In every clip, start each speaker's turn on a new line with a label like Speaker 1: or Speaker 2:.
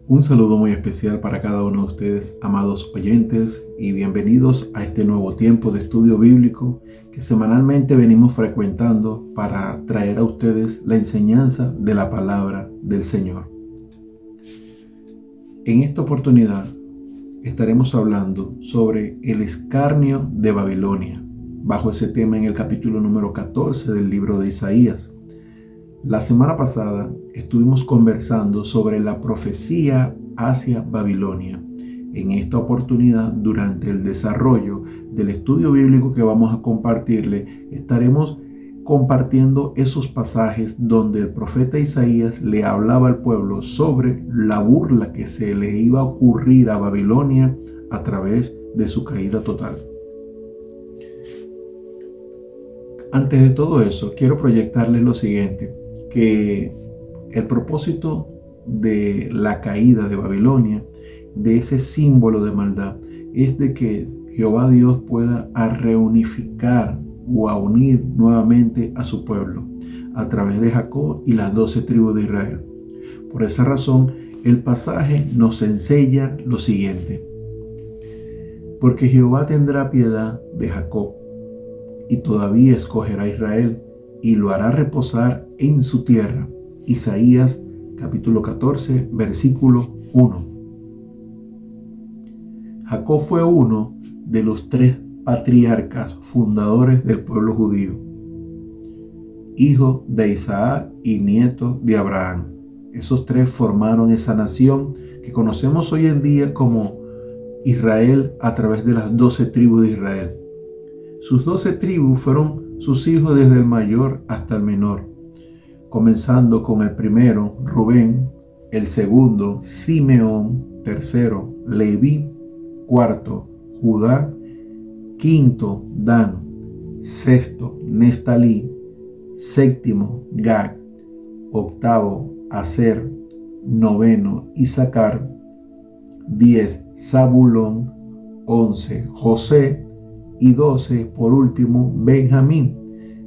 Speaker 1: Un saludo muy especial para cada uno de ustedes, amados oyentes, y bienvenidos a este nuevo tiempo de estudio bíblico que semanalmente venimos frecuentando para traer a ustedes la enseñanza de la palabra del Señor. En esta oportunidad estaremos hablando sobre el escarnio de Babilonia, bajo ese tema en el capítulo número 14 del libro de Isaías. La semana pasada estuvimos conversando sobre la profecía hacia Babilonia. En esta oportunidad, durante el desarrollo del estudio bíblico que vamos a compartirle, estaremos compartiendo esos pasajes donde el profeta Isaías le hablaba al pueblo sobre la burla que se le iba a ocurrir a Babilonia a través de su caída total. Antes de todo eso, quiero proyectarles lo siguiente, que el propósito de la caída de Babilonia, de ese símbolo de maldad, es de que Jehová Dios pueda reunificar o a unir nuevamente a su pueblo a través de Jacob y las 12 tribus de Israel. Por esa razón, el pasaje nos enseña lo siguiente: porque Jehová tendrá piedad de Jacob y todavía escogerá a Israel y lo hará reposar en su tierra. Isaías capítulo 14, versículo 1. Jacob fue uno de los 3 patriarcas fundadores del pueblo judío, hijo de Isaac y nieto de Abraham. Esos 3 formaron esa nación que conocemos hoy en día como Israel a través de las 12 tribus de Israel. Sus 12 tribus fueron sus hijos desde el mayor hasta el menor, comenzando con el primero, Rubén; el segundo, Simeón; tercero, Leví; cuarto, Judá; quinto, Dan; sexto, Neftalí; séptimo, Gad; octavo, Aser; noveno, Isaacar; 10, Zabulón; 11, José; y 12, por último, Benjamín.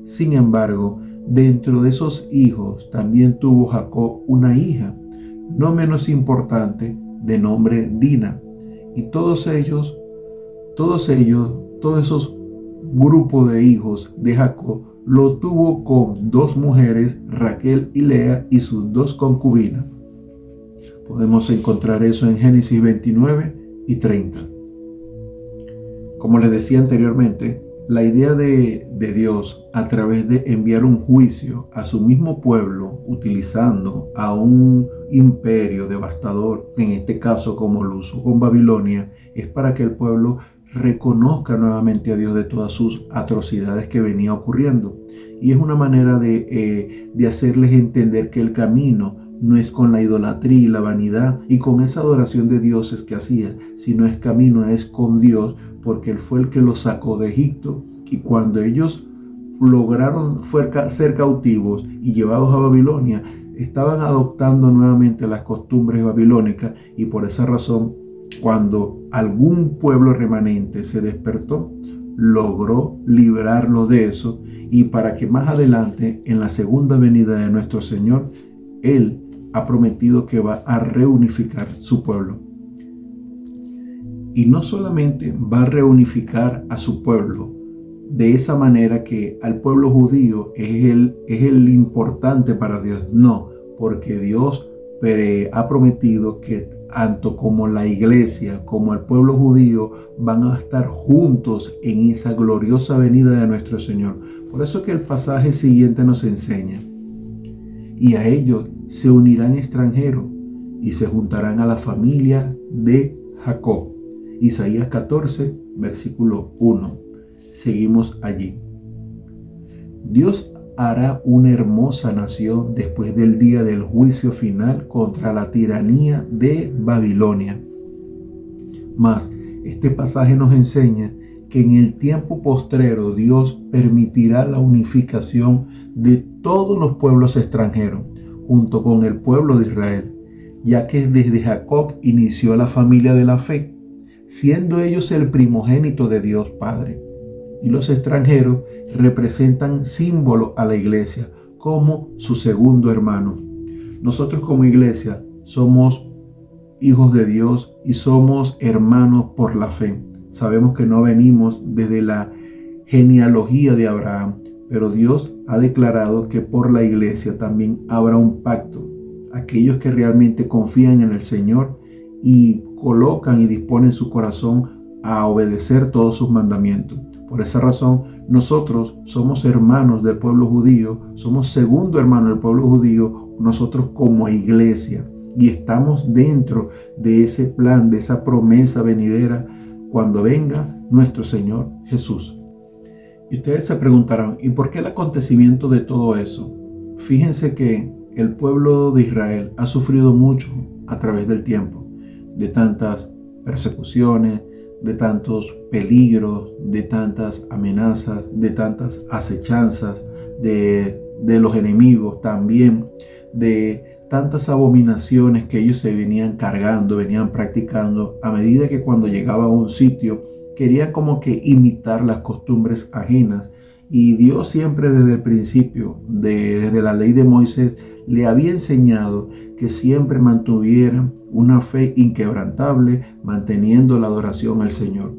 Speaker 1: Sin embargo, dentro de esos hijos también tuvo Jacob una hija, no menos importante, de nombre Dina. Y todos esos grupos de hijos de Jacob lo tuvo con 2 mujeres, Raquel y Lea, y sus 2 concubinas. Podemos encontrar eso en Génesis 29 y 30. Como les decía anteriormente, la idea de Dios a través de enviar un juicio a su mismo pueblo utilizando a un imperio devastador, en este caso como lo usó con Babilonia, es para que el pueblo reconozca nuevamente a Dios de todas sus atrocidades que venía ocurriendo. Y es una manera de hacerles entender que el camino no es con la idolatría y la vanidad y con esa adoración de dioses que hacía, sino es camino, es con Dios, porque Él fue el que los sacó de Egipto. Y cuando ellos lograron ser cautivos y llevados a Babilonia, estaban adoptando nuevamente las costumbres babilónicas, y por esa razón, cuando algún pueblo remanente se despertó, logró liberarlo de eso, y para que más adelante, en la segunda venida de nuestro Señor, Él ha prometido que va a reunificar su pueblo. Y no solamente va a reunificar a su pueblo de esa manera que al pueblo judío es el importante para Dios. No, porque Dios ha prometido que tanto como la iglesia como el pueblo judío van a estar juntos en esa gloriosa venida de nuestro Señor. Por eso que el pasaje siguiente nos enseña: y a ellos se unirán extranjeros y se juntarán a la familia de Jacob. Isaías 14, versículo 1. Seguimos allí. Dios hará una hermosa nación después del día del juicio final contra la tiranía de Babilonia. Mas este pasaje nos enseña que en el tiempo postrero Dios permitirá la unificación de todos los pueblos extranjeros junto con el pueblo de Israel, ya que desde Jacob inició la familia de la fe, siendo ellos el primogénito de Dios Padre. Y los extranjeros representan símbolo a la iglesia como su segundo hermano. Nosotros como iglesia somos hijos de Dios y somos hermanos por la fe. Sabemos que no venimos desde la genealogía de Abraham, pero Dios ha declarado que por la iglesia también habrá un pacto. Aquellos que realmente confían en el Señor y colocan y disponen su corazón a obedecer todos sus mandamientos. Por esa razón, nosotros somos hermanos del pueblo judío, somos segundo hermano del pueblo judío, nosotros como iglesia, y estamos dentro de ese plan, de esa promesa venidera cuando venga nuestro Señor Jesús. Y ustedes se preguntarán, ¿y por qué el acontecimiento de todo eso? Fíjense que el pueblo de Israel ha sufrido mucho a través del tiempo, de tantas persecuciones, de tantos peligros, de tantas amenazas, de tantas acechanzas, de los enemigos también, de tantas abominaciones que ellos se venían cargando, venían practicando, a medida que cuando llegaban a un sitio querían como que imitar las costumbres ajenas. Y Dios siempre desde el principio, desde la ley de Moisés, le había enseñado que siempre mantuvieran una fe inquebrantable, manteniendo la adoración al Señor.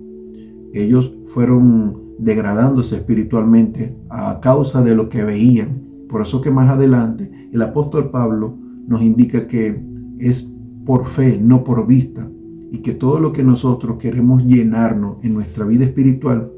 Speaker 1: Ellos fueron degradándose espiritualmente a causa de lo que veían. Por eso que más adelante el apóstol Pablo nos indica que es por fe, no por vista, y que todo lo que nosotros queremos llenarnos en nuestra vida espiritual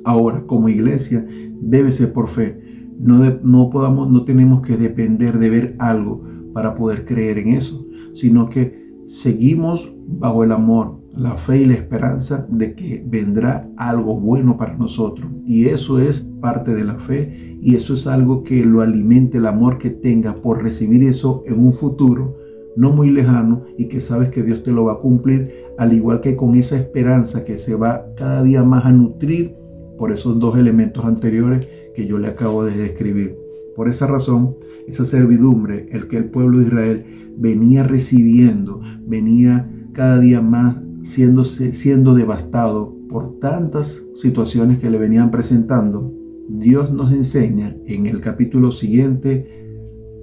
Speaker 1: ahora como iglesia debe ser por fe. No tenemos que depender de ver algo para poder creer en eso, sino que seguimos bajo el amor, la fe y la esperanza de que vendrá algo bueno para nosotros. Y eso es parte de la fe, y eso es algo que lo alimente el amor que tengas por recibir eso en un futuro no muy lejano, y que sabes que Dios te lo va a cumplir, al igual que con esa esperanza que se va cada día más a nutrir por esos dos elementos anteriores que yo le acabo de describir. Por esa razón, esa servidumbre, el que el pueblo de Israel venía recibiendo, venía cada día más siendo devastado por tantas situaciones que le venían presentando, Dios nos enseña en el capítulo siguiente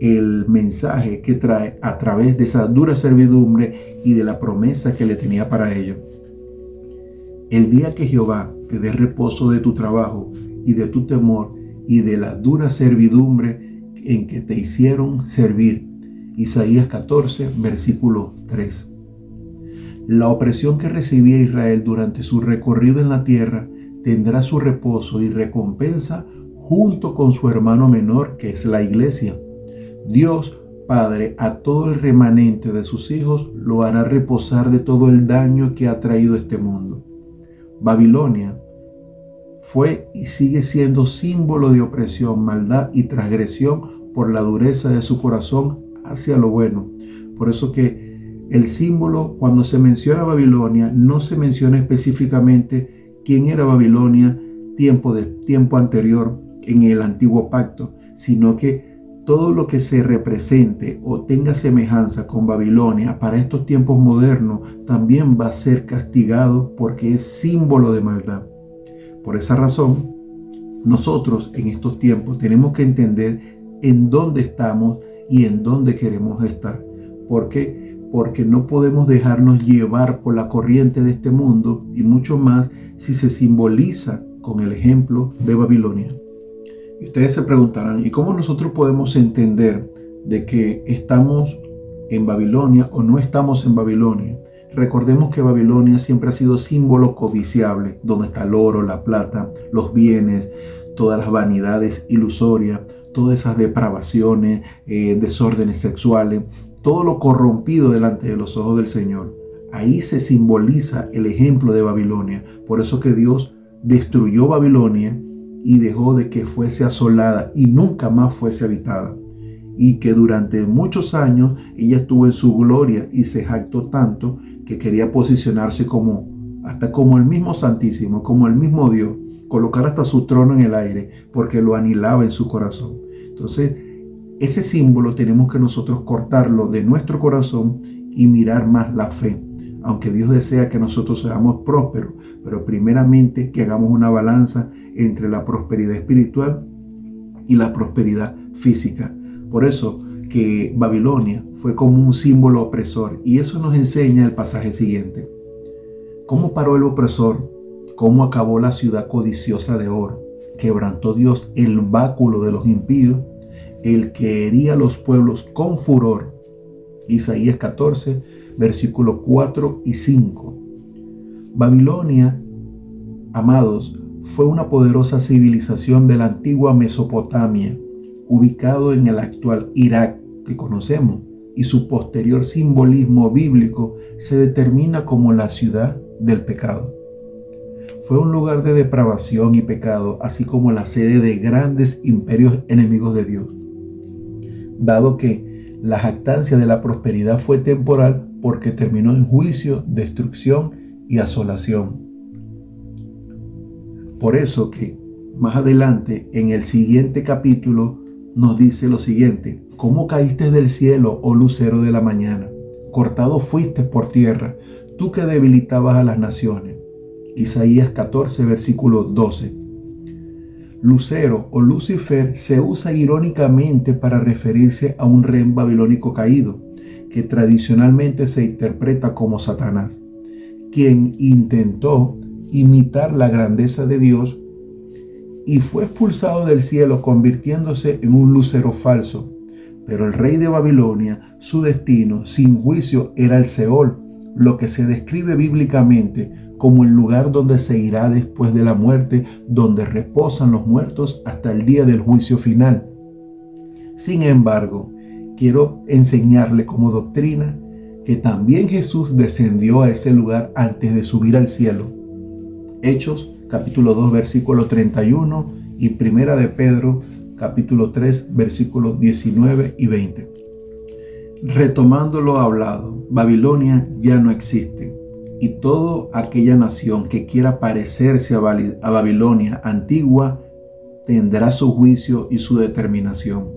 Speaker 1: el mensaje que trae a través de esa dura servidumbre y de la promesa que le tenía para ellos. El día que Jehová te dé reposo de tu trabajo y de tu temor y de la dura servidumbre en que te hicieron servir. Isaías 14, versículo 3. La opresión que recibía Israel durante su recorrido en la tierra tendrá su reposo y recompensa junto con su hermano menor, que es la iglesia. Dios Padre a todo el remanente de sus hijos lo hará reposar de todo el daño que ha traído este mundo. Babilonia fue y sigue siendo símbolo de opresión, maldad y transgresión por la dureza de su corazón hacia lo bueno. Por eso que el símbolo, cuando se menciona Babilonia, no se menciona específicamente quién era Babilonia tiempo anterior en el antiguo pacto, sino que todo lo que se represente o tenga semejanza con Babilonia para estos tiempos modernos también va a ser castigado porque es símbolo de maldad. Por esa razón, nosotros en estos tiempos tenemos que entender en dónde estamos y en dónde queremos estar. ¿Por qué? Porque no podemos dejarnos llevar por la corriente de este mundo, y mucho más si se simboliza con el ejemplo de Babilonia. Y ustedes se preguntarán, ¿y cómo nosotros podemos entender de que estamos en Babilonia o no estamos en Babilonia? Recordemos que Babilonia siempre ha sido símbolo codiciable, donde está el oro, la plata, los bienes, todas las vanidades ilusorias, todas esas depravaciones, desórdenes sexuales, todo lo corrompido delante de los ojos del Señor. Ahí se simboliza el ejemplo de Babilonia. Por eso que Dios destruyó Babilonia y dejó de que fuese asolada y nunca más fuese habitada. Y que durante muchos años ella estuvo en su gloria y se jactó tanto que quería posicionarse como el mismo Santísimo, como el mismo Dios, colocar hasta su trono en el aire, porque lo anhelaba en su corazón. Entonces, ese símbolo tenemos que nosotros cortarlo de nuestro corazón y mirar más la fe. Aunque Dios desea que nosotros seamos prósperos, pero primeramente que hagamos una balanza entre la prosperidad espiritual y la prosperidad física. Por eso que Babilonia fue como un símbolo opresor, y eso nos enseña el pasaje siguiente. ¿Cómo paró el opresor? ¿Cómo acabó la ciudad codiciosa de oro? Quebrantó Dios el báculo de los impíos, el que hería a los pueblos con furor. Isaías 14, versículos 4 y 5. Babilonia, amados, fue una poderosa civilización de la antigua Mesopotamia, ubicado en el actual Irak que conocemos, y su posterior simbolismo bíblico se determina como la ciudad del pecado. Fue un lugar de depravación y pecado, así como la sede de grandes imperios enemigos de Dios. Dado que la jactancia de la prosperidad fue temporal porque terminó en juicio, destrucción y asolación. Por eso que más adelante en el siguiente capítulo nos dice lo siguiente: ¿cómo caíste del cielo, oh lucero de la mañana? Cortado fuiste por tierra, tú que debilitabas a las naciones. Isaías 14, versículo 12. Lucero o Lucifer se usa irónicamente para referirse a un rey babilónico caído, que tradicionalmente se interpreta como Satanás, quien intentó imitar la grandeza de Dios y fue expulsado del cielo convirtiéndose en un lucero falso. Pero el rey de Babilonia, su destino sin juicio era el Seol, lo que se describe bíblicamente como el lugar donde se irá después de la muerte, donde reposan los muertos hasta el día del juicio final. Sin embargo, quiero enseñarle como doctrina que también Jesús descendió a ese lugar antes de subir al cielo. Hechos capítulo 2 versículo 31 y Primera de Pedro capítulo 3 versículos 19 y 20. Retomando lo hablado, Babilonia ya no existe, y toda aquella nación que quiera parecerse a Babilonia antigua tendrá su juicio y su determinación.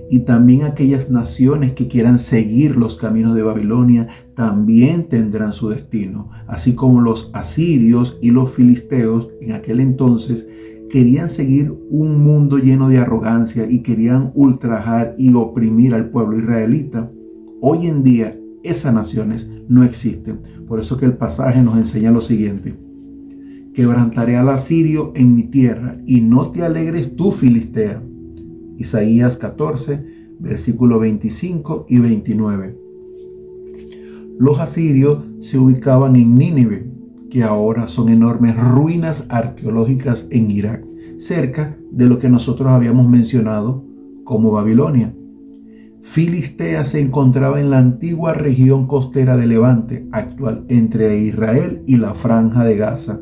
Speaker 1: Y también aquellas naciones que quieran seguir los caminos de Babilonia también tendrán su destino, así como los asirios y los filisteos en aquel entonces querían seguir un mundo lleno de arrogancia y querían ultrajar y oprimir al pueblo israelita. Hoy en día esas naciones no existen. Por eso que el pasaje nos enseña lo siguiente: quebrantaré al asirio en mi tierra y no te alegres tú, Filistea. Isaías 14, versículos 25 y 29. Los asirios se ubicaban en Nínive, que ahora son enormes ruinas arqueológicas en Irak, cerca de lo que nosotros habíamos mencionado como Babilonia. Filistea se encontraba en la antigua región costera de Levante, actual entre Israel y la Franja de Gaza,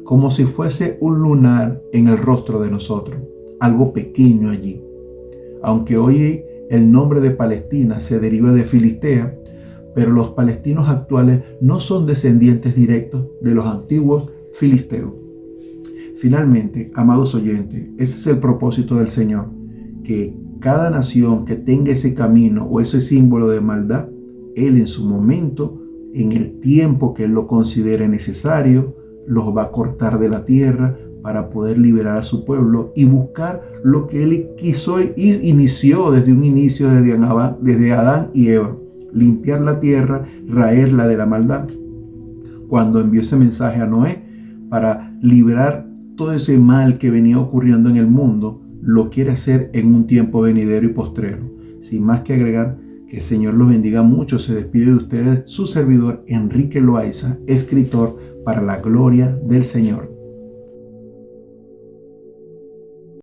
Speaker 1: como si fuese un lunar en el rostro de nosotros, algo pequeño allí. Aunque hoy el nombre de Palestina se deriva de Filistea, pero los palestinos actuales no son descendientes directos de los antiguos filisteos. Finalmente, amados oyentes, ese es el propósito del Señor, que cada nación que tenga ese camino o ese símbolo de maldad, Él en su momento, en el tiempo que Él lo considere necesario, los va a cortar de la tierra para poder liberar a su pueblo y buscar lo que Él quiso y inició desde un inicio, desde Adán y Eva: limpiar la tierra, raerla de la maldad. Cuando envió ese mensaje a Noé para liberar todo ese mal que venía ocurriendo en el mundo, lo quiere hacer en un tiempo venidero y postrero. Sin más que agregar, que el Señor los bendiga mucho. Se despide de ustedes su servidor Enrique Loaiza, escritor para la gloria del Señor.